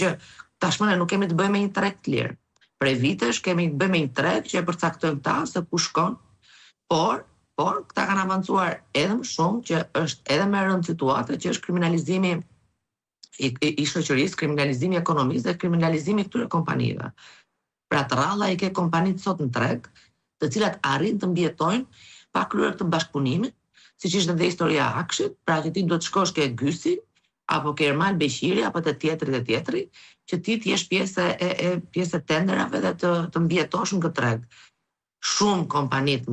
që tashmë ne nuk kemi të bëjmë me një treg të lirë. Prej vitesh kemi të bëjmë me një treg që e përcaktojmë ta se ku shkon, por këta kanë avancuar edhe më shumë që është edhe më rënd situata që është kriminalizimi i shoqërisë, kriminalizimi i ekonomisë dhe kriminalizimi i këtyre kompanive. Pra të rralla i ke kompanitë sot në treg, të cilat arrin të mbijetojnë pa kryer këtë bashkëpunimit, siç ishte dhe historia e Akshit, pra që ti duhet shkosh ke Gysi, apo ke Ermal Beqiri, apo te tjetri, që ti t'jesh pjesë e tenderave dhe të mbijetosh në këtë treg. Shumë kompani të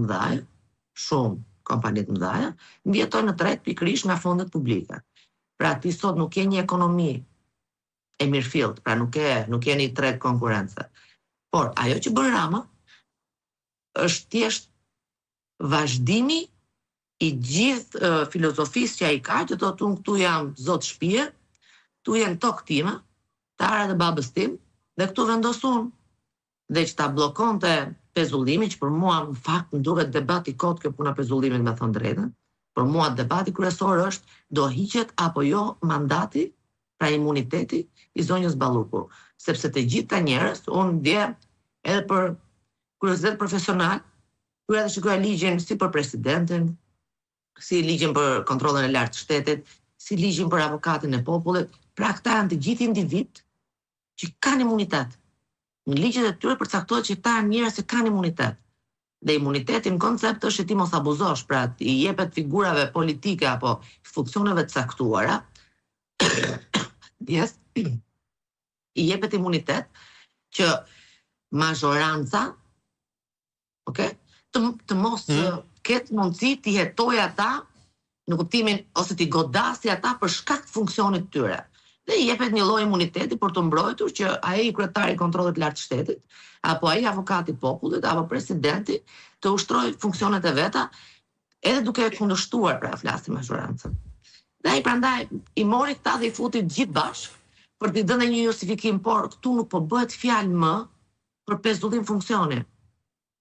mëdha, mbjetojnë në treg pikërisht nga fondet publike. Pra ti sot nuk ke një ekonomi e mirëfillt, pra nuk ke një treg konkurrence. Por ajo që bën Rama është thjesht vazhdimi i gjithë filozofisë që ai ka, që thotë unë këtu jam zot shtëpie, këtu janë tokë time, tara dhe babës tim, dhe këtu vendos unë. Dhe që ta bllokonte pezullimi, që për mua në fakt më duket debati kot kjo puna pezullimit, me thënë drejtën. Për mua debati kryesor është do hiqet apo jo mandati, pra imuniteti i zonjës Balluku, sepse të gjitha njerëz, unë dje edhe për kuriozitet profesional, kur edhe shikoja ligjin si për presidentin, si ligjin për kontrollin e lartë të shtetit, si ligjin për avokatin e popullit, pra këta janë të gjithë individ që kanë imunitet. Në ligjet e tyre përcaktohet që këta janë njerëz që kanë imunitet. Dhe imuniteti në koncept është që ti mos abuzosh, pra i jepet figurave politike apo funksioneve të caktuara, i jepet imunitet që mazhoranca, të mos ketë mundësi t'i hetojë ata në kuptimin ose t'i godasi ata për shkak të funksionit të tyre. Dhe i jepet një lloj imuniteti për të mbrojtur që ai kryetari i kontrollit të lartë të shtetit, apo ai avokati i popullit, apo presidenti të ushtrojë funksionet e veta, edhe duke e kundërshtuar, pra flasim mazhorancën. Dhe ai prandaj i mori këta dhe i futi gjithë bashkë për t'i dhënë një justifikim, por këtu nuk po bëhet fjalë më për pezullim funksioni.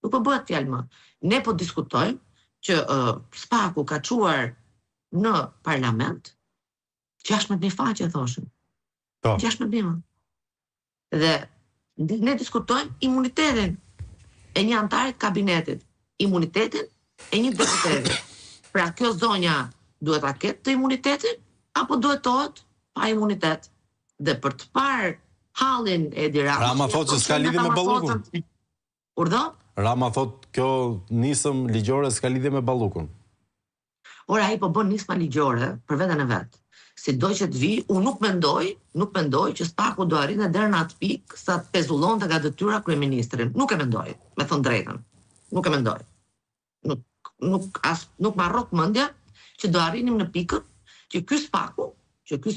Nuk po bëhet fjalë më. Ne po diskutojmë që Spaku ka çuar në parlament 16 faqe, thoshin. 16. Dhe ne diskutojmë imunitetin e një antari të kabinetit, imunitetin e një deputeti. Pra kjo zonja duhet ta ketë të imunitetin apo duhet tohet pa imunitet. Dhe për të parë hallin e Edi Ramës. Rama thotë se s'ka lidhje me Ballukun. Urdhë? Rama thotë kjo nisëm ligjore s'ka lidhje me Ballukun. Ora ai po bën nisma ligjore për veten e vet. Sido që të vi, unë nuk mendoj që Spaku do arrinte deri në atë pikë sa të pezullonte nga detyra kryeministrin. Nuk e mendoj, me thënë drejtën. Nuk e mendoj. Nuk më arrok mendja që do arrinim në pikën që ky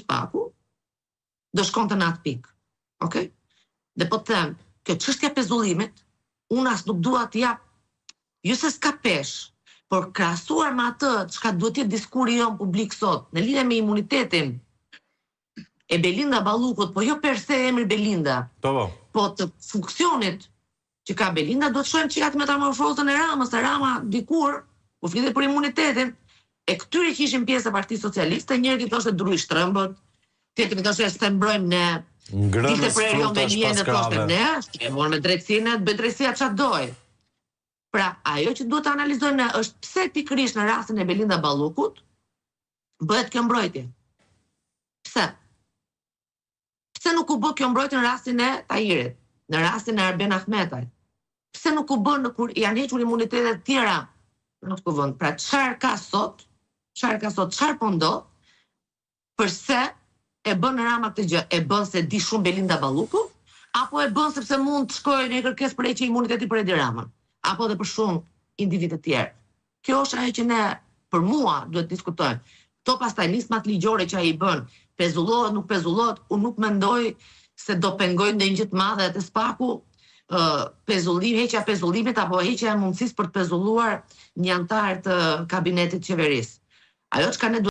Spaku do shkonte në atë pikë. Okej? Dhe po të them, kjo çështja pezullimit, unë as nuk dua të jap, jo se s'ka pesh, por krahasuar me atë çka duhet të jetë diskuri jon publik sot, në lidhje me imunitetin e Belinda Ballukut, po jo per se emri Belinda, po të funksionit që ka Belinda, do të shohim çka të metamorfozën e Ramës, se Rama dikur u flitet për imunitetin e këtyre që ishin pjesë e Partisë Socialiste, njëri thoshte druj shtrëmbët, tjetri thoshte se mbrojmë ne. Ngrënës fruta pas krave. Ne, me drejtsinë, bëj drejtësia çfarë doj. Pra, ajo që duhet të analizojmë është pse pikërisht në rastin e Belinda Ballukut bëhet kjo mbrojtje. Pse? Pse nuk u bë kjo mbrojtje në rastin e Tahirit, në rastin e Arben Ahmetaj? Pse nuk u bën kur janë hequr imunitetet e tjera në këtë vend? Pra, çfarë ka sot, çfarë po ndodh? Përse e bën Rama këtë gjë? E bën se di shumë Belinda Balluku, apo e bën sepse mund të shkojë në kërkesë për heqje imuniteti për Edi Ramën? Apo dhe për shumë individë të tjerë. Kjo është ajo që ne, për mua, duhet të diskutojmë. Këto pastaj nismat ligjore që ai i bën, pezullohet, nuk pezullohet, unë nuk mendoj se do pengojnë ndonjë gjë të madhe te Spaku, heqja pezullimit apo heqja e mundësisë për të pezulluar një antar të kabinetit qeverisë. Ajo çka ne